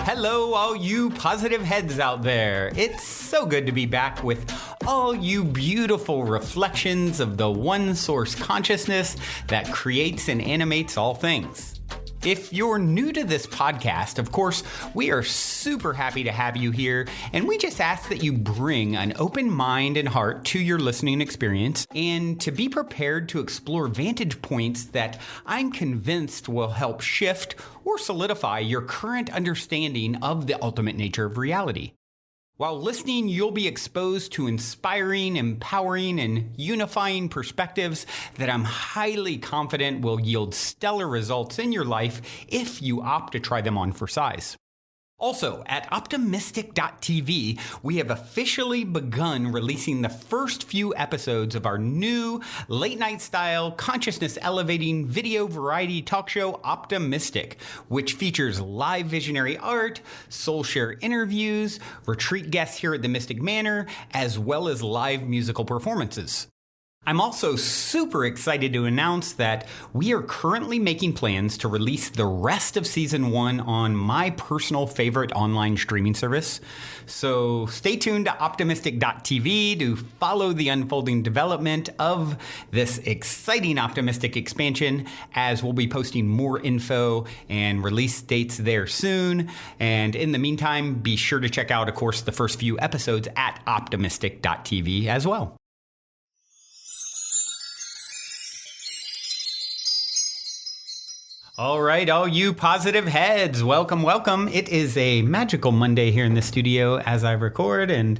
Hello, all you positive heads out there. It's so good to be back with all you beautiful reflections of the one source consciousness that creates and animates all things. If you're new to this podcast, of course, we are super happy to have you here, and we just ask that you bring an open mind and heart to your listening experience and to be prepared to explore vantage points that I'm convinced will help shift or solidify your current understanding of the ultimate nature of reality. While listening, you'll be exposed to inspiring, empowering, and unifying perspectives that I'm highly confident will yield stellar results in your life if you opt to try them on for size. Also, at optimistic.tv, we have officially begun releasing the first few episodes of our new late-night style, consciousness-elevating video variety talk show, Optimistic, which features live visionary art, soul share interviews, retreat guests here at the Mystic Manor, as well as live musical performances. I'm also super excited to announce that we are currently making plans to release the rest of Season 1 on my personal favorite online streaming service. So stay tuned to optimistic.tv to follow the unfolding development of this exciting Optimistic expansion, as we'll be posting more info and release dates there soon. And in the meantime, be sure to check out, of course, the first few episodes at optimistic.tv as well. All right, all you positive heads, welcome, welcome. It is a magical Monday here in the studio as I record, and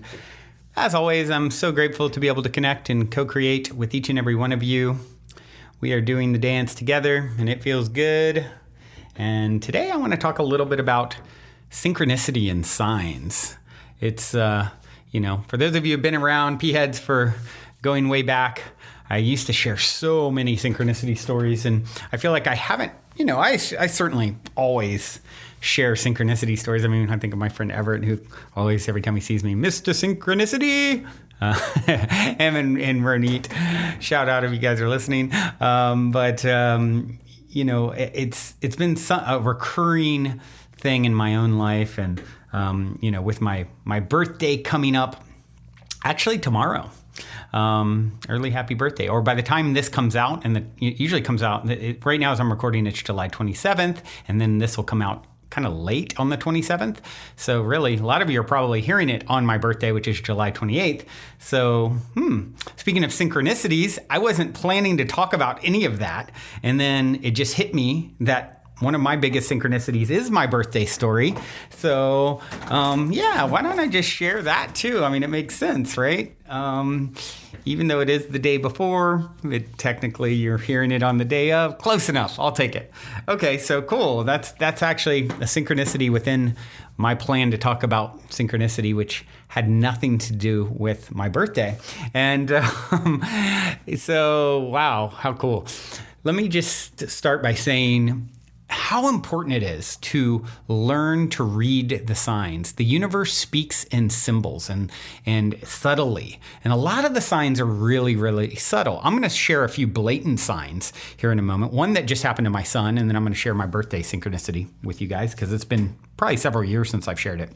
as always, I'm so grateful to be able to connect and co-create with each and every one of you. We are doing the dance together, and it feels good. And today I want to talk a little bit about synchronicity and signs. It's, for those of you who've been around P-Heads for going way back, I used to share so many synchronicity stories, and I feel like I haven't. I certainly always share synchronicity stories. I mean, I think of my friend Everett, who always, every time he sees me, Mr. Synchronicity. Him and Ronit, shout out if you guys are listening. It's been a recurring thing in my own life, and with my birthday coming up, actually tomorrow. Early happy birthday. Or by the time this comes out, and it usually comes out, right now as I'm recording, it's July 27th, and then this will come out kind of late on the 27th. So really, a lot of you are probably hearing it on my birthday, which is July 28th. So, speaking of synchronicities, I wasn't planning to talk about any of that. And then it just hit me that one of my biggest synchronicities is my birthday story. So, why don't I just share that too? I mean, it makes sense, right? Even though it is the day before, technically you're hearing it on the day of. Close enough. I'll take it. Okay, so cool. That's actually a synchronicity within my plan to talk about synchronicity, which had nothing to do with my birthday. And so, wow, how cool. Let me just start by saying how important it is to learn to read the signs. The universe speaks in symbols and subtly. And a lot of the signs are really, really subtle. I'm going to share a few blatant signs here in a moment. One that just happened to my son, and then I'm going to share my birthday synchronicity with you guys because it's been probably several years since I've shared it.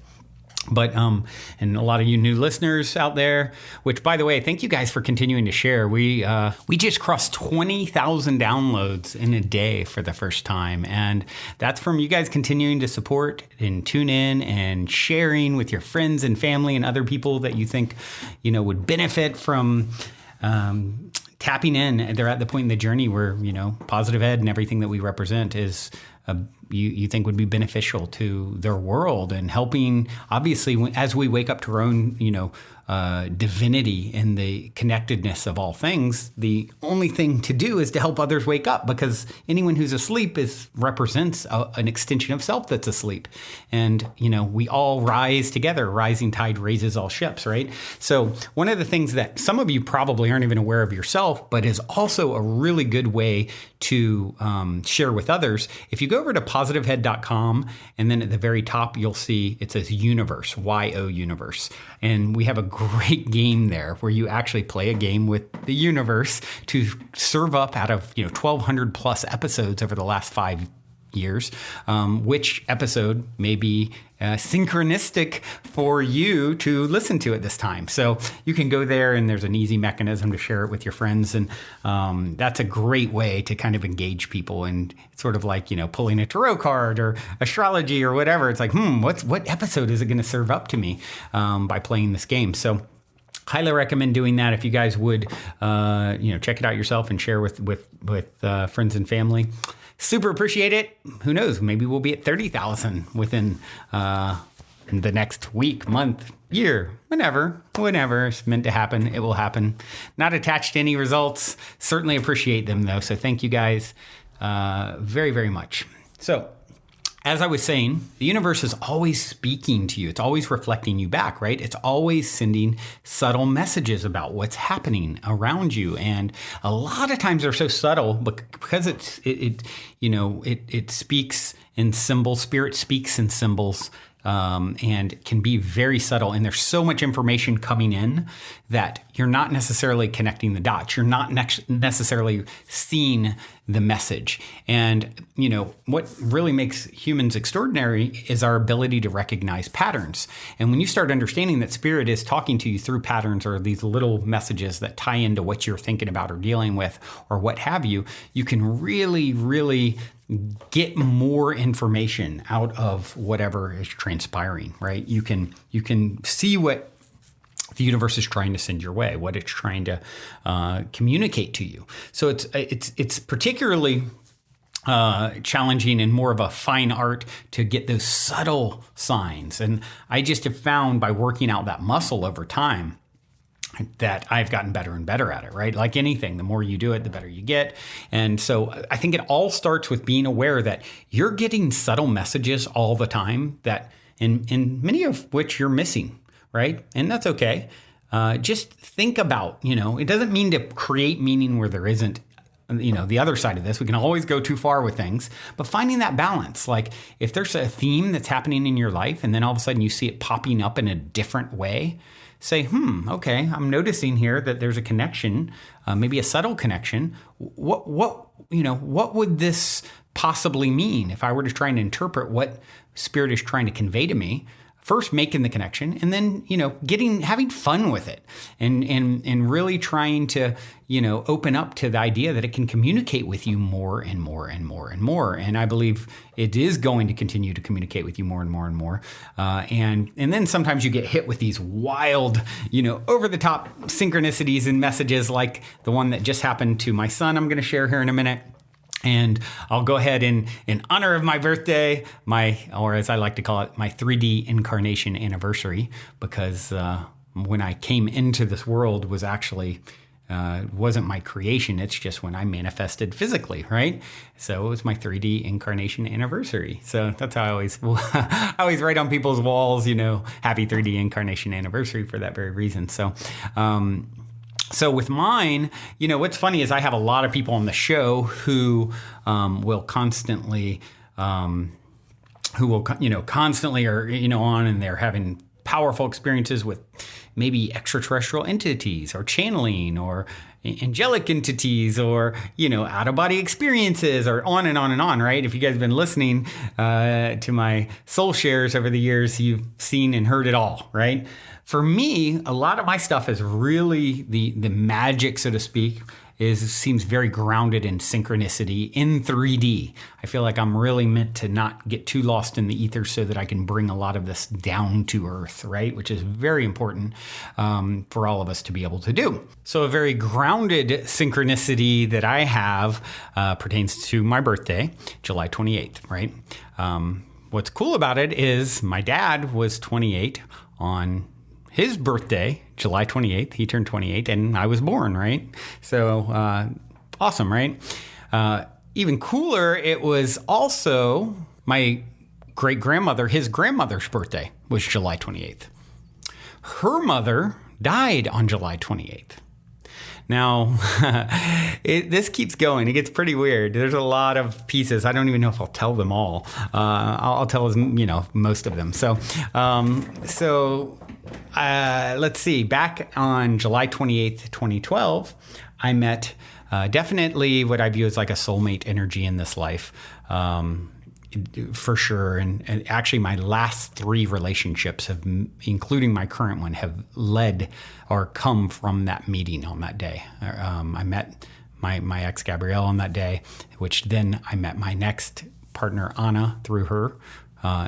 But, and a lot of you new listeners out there, which by the way, thank you guys for continuing to share. We just crossed 20,000 downloads in a day for the first time. And that's from you guys continuing to support and tune in and sharing with your friends and family and other people that you think, would benefit from, tapping in. They're at the point in the journey where, positive ed and everything that we represent is, you think would be beneficial to their world, and helping, obviously, as we wake up to our own, divinity and the connectedness of all things, the only thing to do is to help others wake up, because anyone who's asleep represents an extension of self that's asleep. And, we all rise together. Rising tide raises all ships, right? So one of the things that some of you probably aren't even aware of yourself, but is also a really good way to share with others. If you go over to positivehead.com, and then at the very top, you'll see it says YoUniverse, YoUniverse. And we have a great game there where you actually play a game with the universe to serve up out of 1,200 plus episodes over the last 5 years, which episode may be synchronistic for you to listen to at this time. So you can go there, and there's an easy mechanism to share it with your friends. And that's a great way to kind of engage people. And it's sort of like, pulling a tarot card or astrology or whatever. It's like, what episode is it going to serve up to me by playing this game? So highly recommend doing that if you guys would, check it out yourself and share with friends and family. Super appreciate it. Who knows? Maybe we'll be at 30,000 within the next week, month, year, whenever it's meant to happen. It will happen. Not attached to any results. Certainly appreciate them though. So thank you guys very, very much. So as I was saying, the universe is always speaking to you. It's always reflecting you back, right? It's always sending subtle messages about what's happening around you. And a lot of times they're so subtle because it speaks in symbols. Spirit speaks in symbols. And can be very subtle. And there's so much information coming in that you're not necessarily connecting the dots. You're not necessarily seeing the message. And, what really makes humans extraordinary is our ability to recognize patterns. And when you start understanding that spirit is talking to you through patterns or these little messages that tie into what you're thinking about or dealing with or what have you, you can really, really get more information out of whatever is transpiring, right? You can see what the universe is trying to send your way, what it's trying to communicate to you. So it's particularly challenging and more of a fine art to get those subtle signs. And I just have found by working out that muscle over time that I've gotten better and better at it, right? Like anything, the more you do it, the better you get. And so I think it all starts with being aware that you're getting subtle messages all the time that, in many of which you're missing, right? And that's okay. Just think about, it doesn't mean to create meaning where there isn't, the other side of this. We can always go too far with things, but finding that balance, like if there's a theme that's happening in your life and then all of a sudden you see it popping up in a different way, say, okay, I'm noticing here that there's a connection, maybe a subtle connection. What would this possibly mean if I were to try and interpret what spirit is trying to convey to me? First, making the connection, and then, having fun with it, and really trying to, open up to the idea that it can communicate with you more and more and more and more. And I believe it is going to continue to communicate with you more and more and more. And then sometimes you get hit with these wild, over the top synchronicities and messages like the one that just happened to my son. I'm going to share here in a minute. And I'll go ahead in honor of my birthday, or as I like to call it, my 3D incarnation anniversary, because when I came into this world was actually wasn't my creation. It's just when I manifested physically, right? So it was my 3D incarnation anniversary. So that's how I always write on people's walls, happy 3D incarnation anniversary for that very reason. So with mine, what's funny is I have a lot of people on the show who will constantly, constantly are, on, and they're having powerful experiences with maybe extraterrestrial entities or channeling or angelic entities or, out of body experiences or on and on and on, right? If you guys have been listening to my soul shares over the years, you've seen and heard it all, right? For me, a lot of my stuff is really the magic, so to speak, seems very grounded in synchronicity in 3D. I feel like I'm really meant to not get too lost in the ether so that I can bring a lot of this down to earth, right? Which is very important for all of us to be able to do. So a very grounded synchronicity that I have pertains to my birthday, July 28th, right? What's cool about it is my dad was 28 on his birthday, July 28th, he turned 28, and I was born, right? So awesome, right? Even cooler, it was also my great-grandmother, his grandmother's birthday was July 28th. Her mother died on July 28th. Now, this keeps going. It gets pretty weird. There's a lot of pieces. I don't even know if I'll tell them all. I'll tell most of them. So let's see. Back on July 28th, 2012, I met definitely what I view as like a soulmate energy in this life. For sure. And actually my last 3 relationships have, including my current one, have led or come from that meeting on that day. I met my ex Gabrielle on that day, which then I met my next partner Anna through her,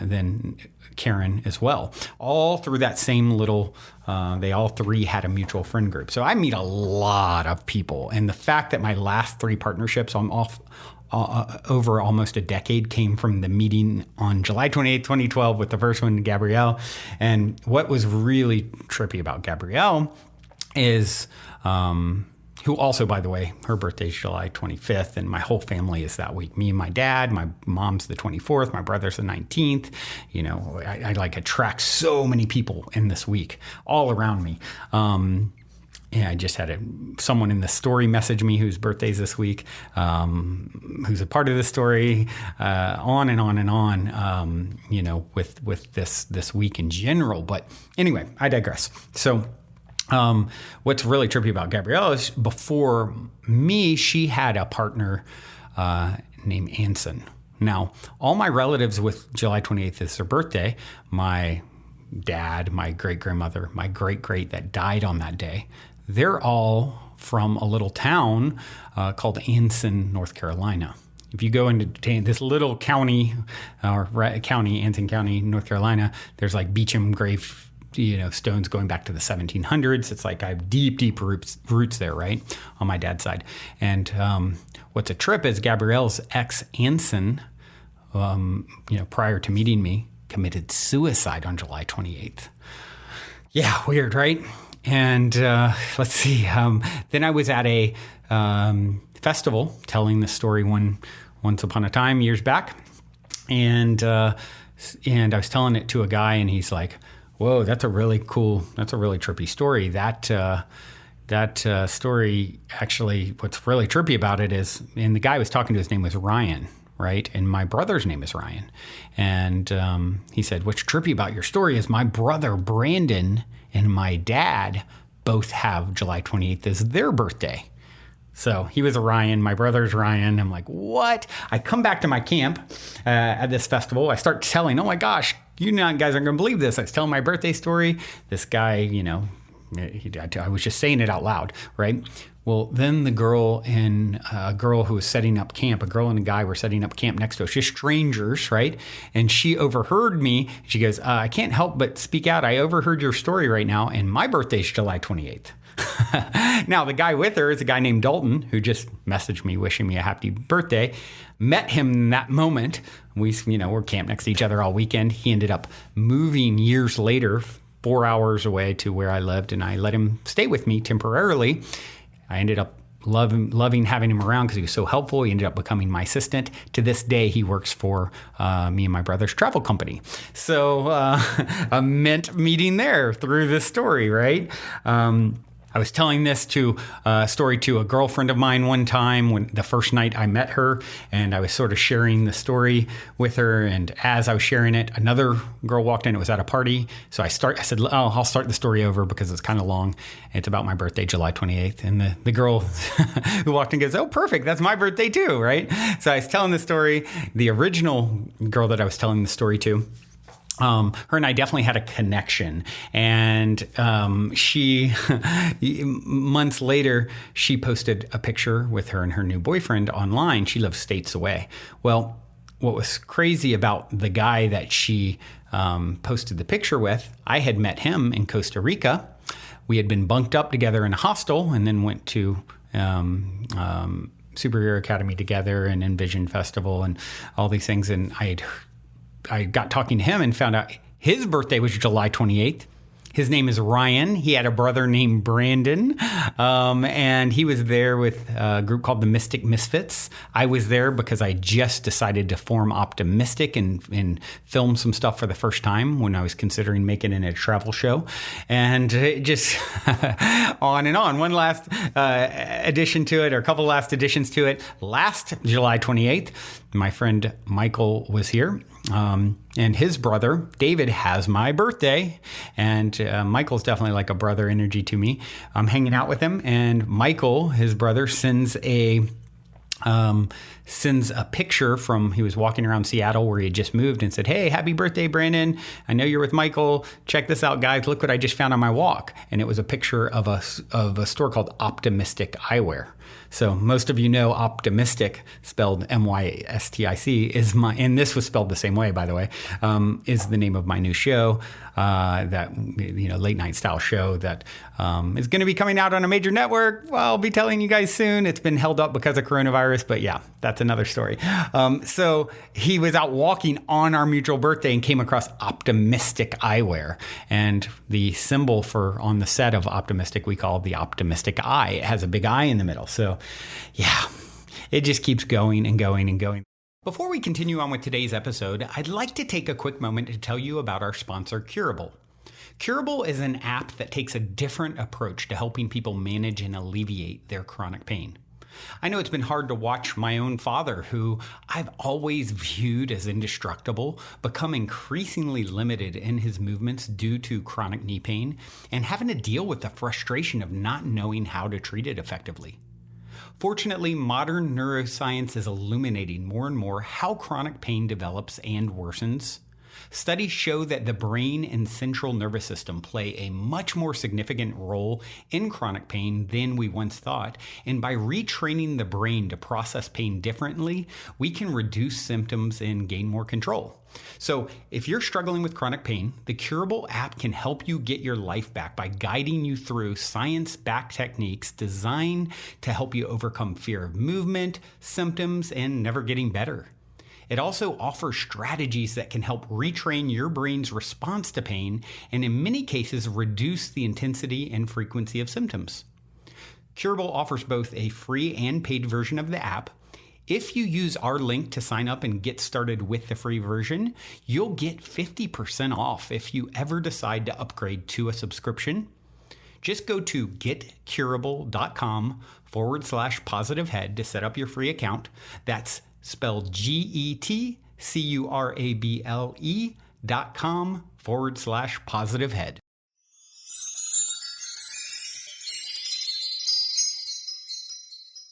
then Karen as well, all through that same little, they all 3 had a mutual friend group. So I meet a lot of people. And the fact that my last 3 partnerships, I'm off over almost a decade, came from the meeting on July 28, 2012 with the first one, Gabrielle. And what was really trippy about Gabrielle is, who also, by the way, her birthday is July 25th, and my whole family is that week. Me and my dad, my mom's the 24th, my brother's the 19th. You know, I like attract so many people in this week all around me. Yeah, I just had someone in the story message me whose birthday's this week, who's a part of the story, on and on and on, you know, with this week in general. But anyway, I digress. So what's really trippy about Gabrielle is before me, she had a partner named Anson. Now, all my relatives with July 28th is their birthday. My dad, my great-grandmother, my great-great that died on that day, they're all from a little town called Anson, North Carolina. If you go into this little county, Anson County, North Carolina, there's like Beecham grave, you know, stones going back to the 1700s. It's like I have deep roots there, right, on my dad's side. And what's a trip is Gabrielle's ex Anson, you know, prior to meeting me, committed suicide on July 28th. Yeah, weird, right? And let's see. Then I was at a festival telling the story once upon a time, years back, and I was telling it to a guy, and he's like, "Whoa, that's a really trippy story." That story, actually, what's really trippy about it is, and the guy I was talking to, his name was Ryan, right? And my brother's name is Ryan. And he said, "What's trippy about your story is my brother Brandon and my dad both have July 28th as their birthday." So he was a Ryan, my brother's Ryan. I'm like, what? I come back to my camp at this festival. I start telling, oh my gosh, you guys aren't going to believe this. I was telling my birthday story. This guy, you know, I was just saying it out loud, right? Well, then the girl and a girl who was setting up camp, a girl and a guy were setting up camp next to us, just strangers, right? And she overheard me. She goes, I can't help but speak out. I overheard your story right now, and my birthday's July 28th. Now, the guy with her is a guy named Dalton, who just messaged me wishing me a happy birthday. Met him in that moment. We're camped next to each other all weekend. He ended up moving years later, 4 hours away to where I lived, and I let him stay with me temporarily. I ended up loving having him around because he was so helpful. He ended up becoming my assistant. To this day, he works for me and my brother's travel company. So a mint meeting there through this story, right? I was telling this story to a girlfriend of mine one time when the first night I met her, and I was sort of sharing the story with her. And as I was sharing it, another girl walked in. It was at a party. So I said, I'll start the story over because it's kind of long. It's about my birthday, July 28th. And the girl who walked in goes, oh, perfect. That's my birthday too, right? So I was telling the story. The original girl that I was telling the story to, her and I definitely had a connection, and she months later, she posted a picture with her and her new boyfriend online. She lives states away. Well, what was crazy about the guy that she posted the picture with, I had met him in Costa Rica. We had been bunked up together in a hostel and then went to Superhero Academy together and Envision Festival and all these things, and I got talking to him and found out his birthday was July 28th. His name is Ryan. He had a brother named Brandon, and he was there with a group called the Mystic Misfits. I was there because I just decided to form Optimistic and film some stuff for the first time when I was considering making it a travel show. And it just on and on. One last addition to it, or a couple last additions to it. Last July 28th, my friend Michael was here. And his brother, David, has my birthday. And Michael's definitely like a brother energy to me. I'm hanging out with him. And Michael, his brother, sends a sends a picture from, he was walking around Seattle where he had just moved and said, "Hey, happy birthday, Brandon. I know you're with Michael. Check this out, guys. Look what I just found on my walk." And it was a picture of a store called Optimistic Eyewear. So most of you know Optimistic, spelled Mystic, is my, and this was spelled the same way, by the way, is the name of my new show, that, late night style show that is going to be coming out on a major network. Well, I'll be telling you guys soon. It's been held up because of coronavirus, but yeah, that's another story. So he was out walking on our mutual birthday and came across Optimistic Eyewear, and the symbol for on the set of Optimistic we call the optimistic eye. It has a big eye in the middle. So yeah, it just keeps going and going and going. Before we continue on with today's episode, I'd like to take a quick moment to tell you about our sponsor, Curable. Curable is an app that takes a different approach to helping people manage and alleviate their chronic pain. I know it's been hard to watch my own father, who I've always viewed as indestructible, become increasingly limited in his movements due to chronic knee pain and having to deal with the frustration of not knowing how to treat it effectively. Fortunately, modern neuroscience is illuminating more and more how chronic pain develops and worsens. Studies show that the brain and central nervous system play a much more significant role in chronic pain than we once thought, and by retraining the brain to process pain differently, we can reduce symptoms and gain more control. So if you're struggling with chronic pain, the Curable app can help you get your life back by guiding you through science-backed techniques designed to help you overcome fear of movement, symptoms, and never getting better. It also offers strategies that can help retrain your brain's response to pain and in many cases reduce the intensity and frequency of symptoms. Curable offers both a free and paid version of the app. If you use our link to sign up and get started with the free version, you'll get 50% off if you ever decide to upgrade to a subscription. Just go to getcurable.com/positivehead to set up your free account. That's spelled GETCURABLE.com/positivehead.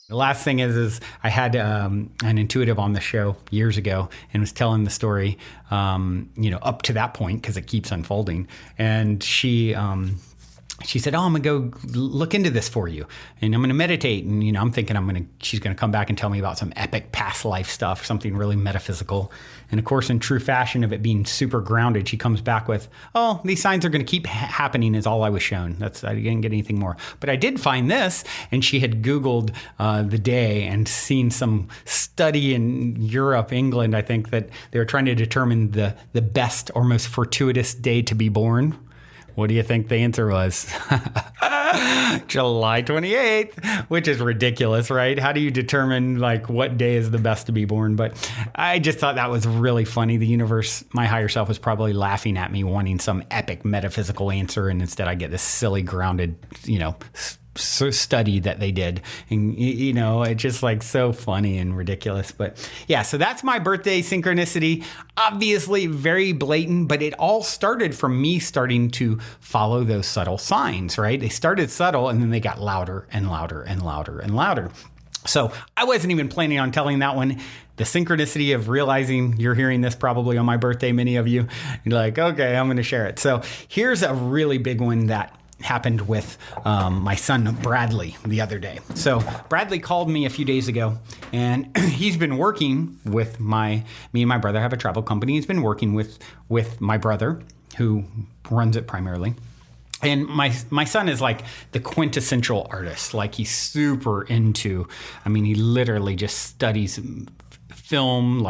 The last thing is I had an intuitive on the show years ago and was telling the story, up to that point because it keeps unfolding. And she said, "Oh, I'm going to go look into this for you. And I'm going to meditate." And, I'm thinking she's going to come back and tell me about some epic past life stuff, something really metaphysical. And of course, in true fashion of it being super grounded, she comes back with, "Oh, these signs are going to keep happening is all I was shown. I didn't get anything more. But I did find this." And she had Googled the day and seen some study in Europe, England, I think, that they were trying to determine the best or most fortuitous day to be born. What do you think the answer was? July 28th, which is ridiculous, right? How do you determine what day is the best to be born? But I just thought that was really funny. The universe, my higher self, was probably laughing at me wanting some epic metaphysical answer. And instead I get this silly grounded, study that they did. And, it's just so funny and ridiculous. But yeah, so that's my birthday synchronicity. Obviously very blatant, but it all started from me starting to follow those subtle signs, right? They started subtle and then they got louder and louder and louder and louder. So I wasn't even planning on telling that one. The synchronicity of realizing you're hearing this probably on my birthday, many of you, you're like, okay, I'm going to share it. So here's a really big one that happened with my son Bradley the other day. So Bradley called me a few days ago, and he's been working with me and my brother have a travel company. He's been working with my brother, who runs it primarily. And my son is the quintessential artist. He's super into, he literally just studies film.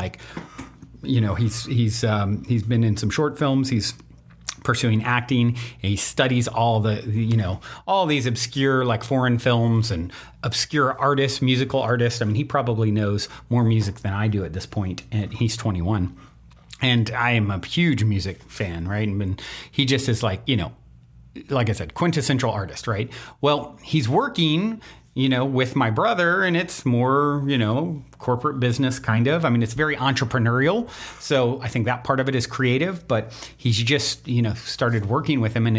He's been in some short films. He's pursuing acting. He studies all these obscure foreign films and obscure artists, musical artists. he probably knows more music than I do at this point, and he's 21. And I am a huge music fan, right? And he just is like I said, quintessential artist, right? Well, he's working, with my brother, and it's more, corporate business kind of. I mean, it's very entrepreneurial. So I think that part of it is creative, but he's just, started working with him, and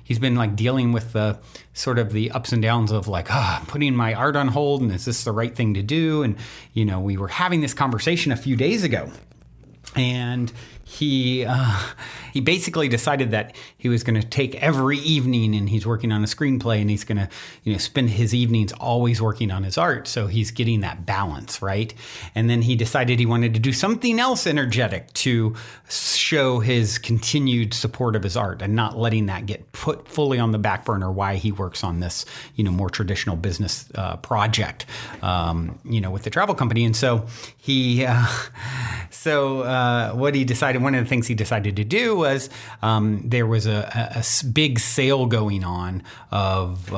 he's been like dealing with the sort of the ups and downs of like, putting my art on hold, and is this the right thing to do? And, we were having this conversation a few days ago, and he basically decided that he was going to take every evening, and he's working on a screenplay, and he's going to, spend his evenings always working on his art. So he's getting that balance, right? And then he decided he wanted to do something else energetic to show his continued support of his art and not letting that get put fully on the back burner while he works on this, more traditional business project, with the travel company. And so what he decided, one of the things he decided to do was there was a big sale going on of,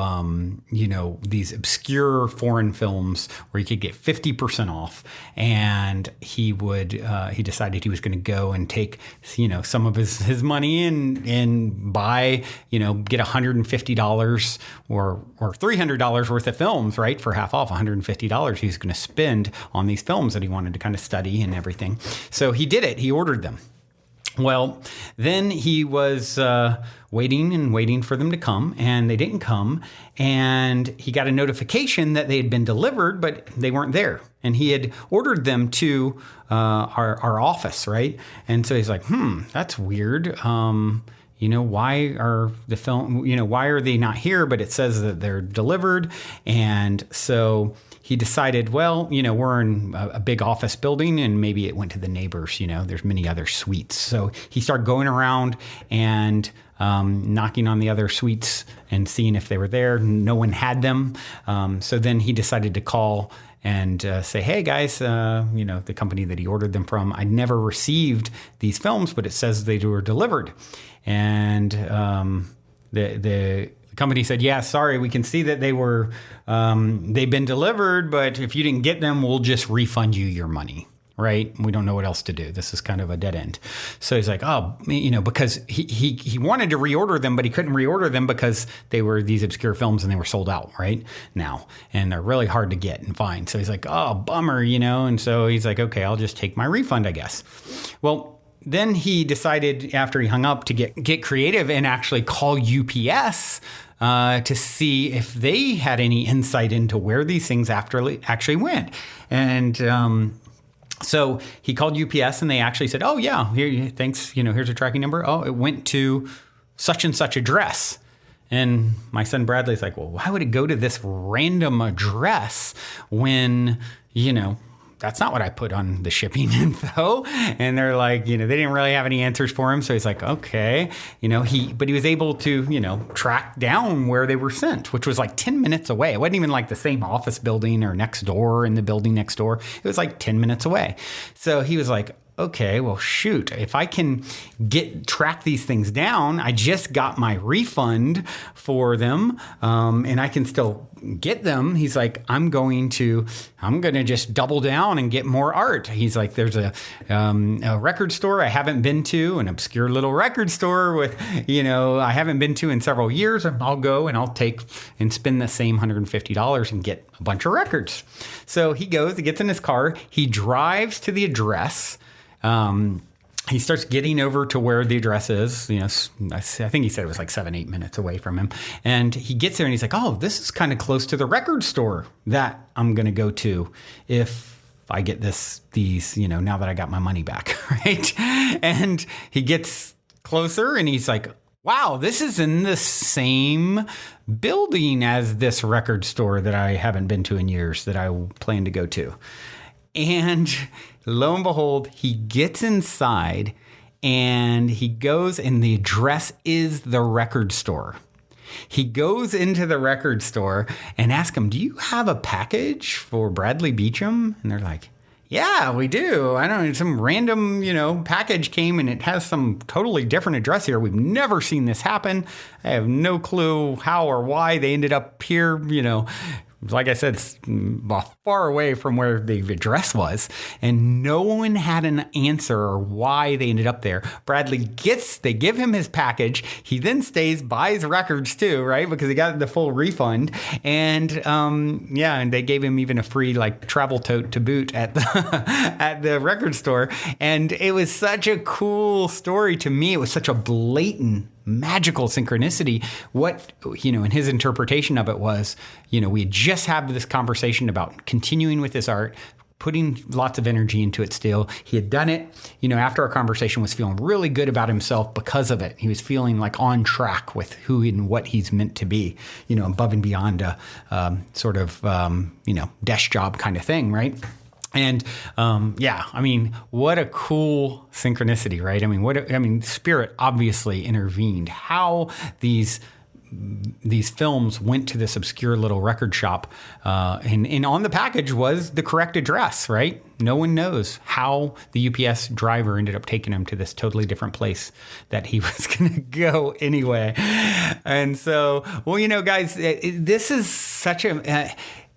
these obscure foreign films where you could get 50% off. And he decided he was going to go and take, some of his money and buy, get $150 or $300 worth of films, right? For half off, $150 he's going to spend on these films that he wanted to kind of study and everything. So he did it. He ordered them. Well, then he was waiting for them to come, and they didn't come. And he got a notification that they had been delivered, but they weren't there. And he had ordered them to our office, right? And so he's like, that's weird. Why are the film, why are they not here? But it says that they're delivered. And so he decided, well, we're in a big office building, and maybe it went to the neighbors. There's many other suites. So he started going around and knocking on the other suites and seeing if they were there. No one had them. So then he decided to call and say, hey, guys, the company that he ordered them from, I never received these films, but it says they were delivered. And the company said, yeah, sorry, we can see that they've been delivered, but if you didn't get them, we'll just refund you your money, right? We don't know what else to do. This is kind of a dead end. So he's like, because he wanted to reorder them, but he couldn't reorder them because they were these obscure films and they were sold out right now. And they're really hard to get and find. So he's like, oh, bummer, and so he's like, okay, I'll just take my refund, I guess. Well, then he decided after he hung up to get creative and actually call UPS to see if they had any insight into where these things actually went. And so he called UPS, and they actually said, oh, yeah, here, thanks. Here's a tracking number. Oh, it went to such and such address. And my son Bradley's like, well, why would it go to this random address when, that's not what I put on the shipping info. And they're like, they didn't really have any answers for him. So he's like, okay, but he was able to, track down where they were sent, which was like 10 minutes away. It wasn't even like the same office building or next door in the building next door. It was like 10 minutes away. So he was like, okay, well, shoot, if I can track these things down, I just got my refund for them, and I can still get them. He's like, I'm going to just double down and get more art. He's like, there's a record store I haven't been to, an obscure little record store with, I haven't been to in several years. I'll go and I'll take and spend the same $150 and get a bunch of records. So he goes, he gets in his car, he drives to the address. He starts getting over to where the address is. I think he said it was like 7-8 minutes away from him. And he gets there and he's like, oh, this is kind of close to the record store that I'm going to go to if I get these, now that I got my money back, right? And he gets closer and he's like, wow, this is in the same building as this record store that I haven't been to in years that I plan to go to. And lo and behold, he gets inside and he goes, and the address is the record store. He goes into the record store and asks him, do you have a package for Bradley Beecham? And they're like, yeah, we do. I don't know, some random, package came and it has some totally different address here. We've never seen this happen. I have no clue how or why they ended up here, like I said, far away from where the address was, and no one had an answer or why they ended up there. Bradley they give him his package. He then stays, buys records too, right? Because he got the full refund. And and they gave him even a free like travel tote to boot at the record store. And it was such a cool story to me. It was such a blatant magical synchronicity. What, in his interpretation of it was, we had just had this conversation about continuing with this art, putting lots of energy into it still. He had done it, after our conversation, was feeling really good about himself because of it. He was feeling like on track with who and what he's meant to be, above and beyond a sort of, desk job kind of thing, right? And what a cool synchronicity, right? Spirit obviously intervened. How these films went to this obscure little record shop, and on the package was the correct address, right? No one knows how the UPS driver ended up taking him to this totally different place that he was going to go anyway. And so, guys, this is such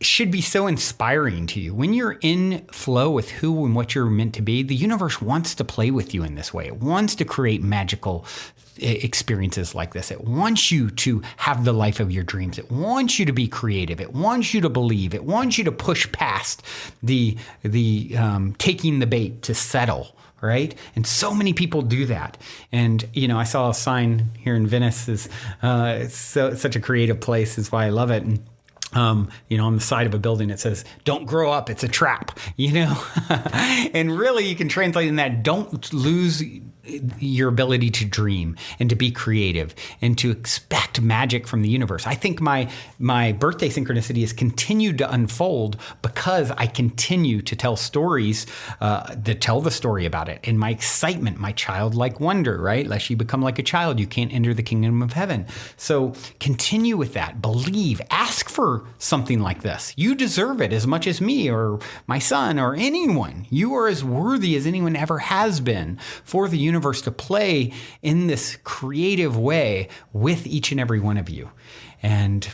should be so inspiring to you. When you're in flow with who and what you're meant to be, the universe wants to play with you in this way. It wants to create magical experiences like this. It wants you to have the life of your dreams. It wants you to be creative. It wants you to believe. It wants you to push past the taking the bait to settle. Right. And so many people do that. And, I saw a sign here in Venice. It's such a creative place. Is why I love it. And on the side of a building, it says, "Don't grow up. It's a trap," and really you can translate in that, don't lose your ability to dream and to be creative and to expect magic from the universe. I think my birthday synchronicity has continued to unfold because I continue to tell stories, to tell the story about it. And my excitement, my childlike wonder, right? Lest you become like a child, you can't enter the kingdom of heaven. So continue with that. Believe, ask for something like this. You deserve it as much as me or my son or anyone. You are as worthy as anyone ever has been for the universe to play in this creative way with each and every one of you. And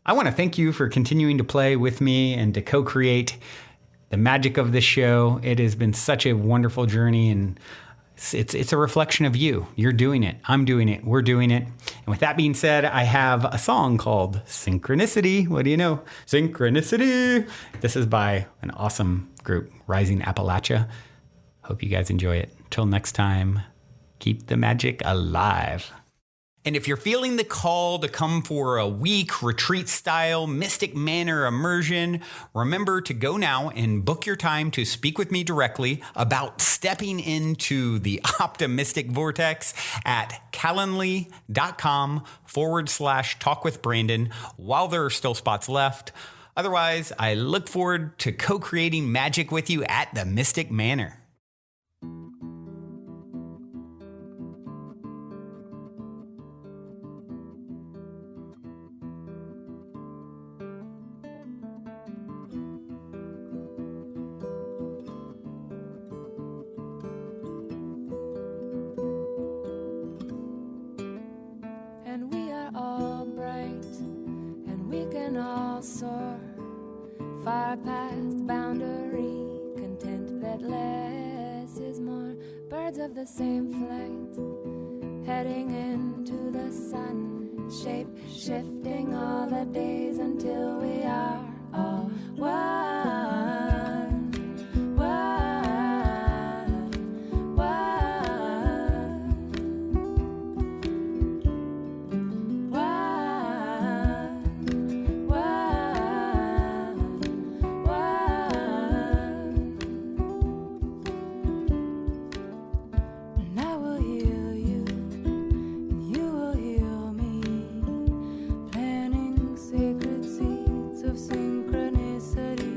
I want to thank you for continuing to play with me and to co-create the magic of this show. It has been such a wonderful journey, and it's a reflection of you. You're doing it. I'm doing it. We're doing it. And with that being said, I have a song called Synchronicity. What do you know? Synchronicity. This is by an awesome group, Rising Appalachia. Hope you guys enjoy it. Till next time, keep the magic alive. And if you're feeling the call to come for a week retreat-style Mystic Manor immersion, remember to go now and book your time to speak with me directly about stepping into the optimistic vortex at calendly.com/talkwithbrandon while there are still spots left. Otherwise, I look forward to co-creating magic with you at the Mystic Manor. And we are all bright, and we can all soar far past boundary, content that less is more. Birds of the same flight, heading into the sun, shape shifting all the days until we are all one. One, one, one, one, one. And I will heal you, and you will heal me, planting sacred seeds of synchronicity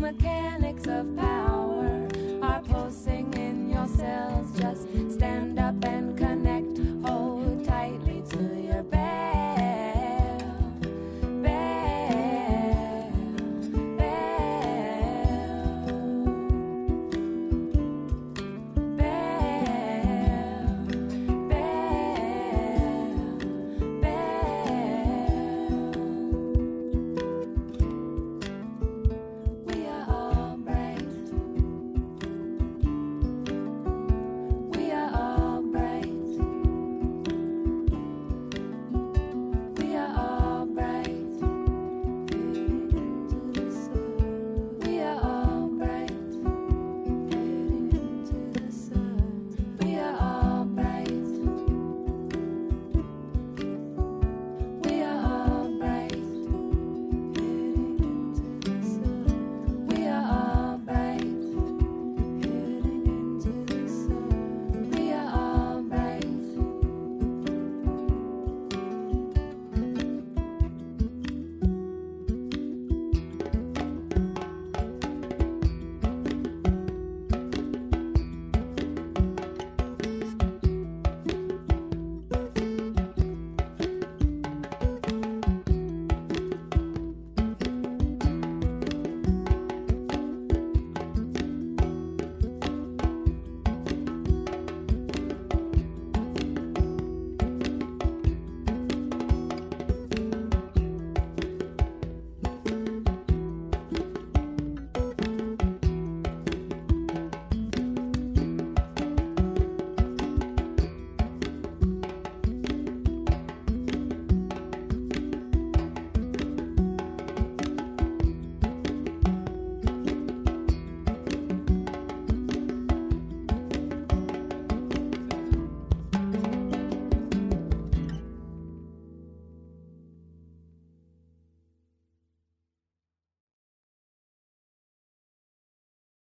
mechanics of power.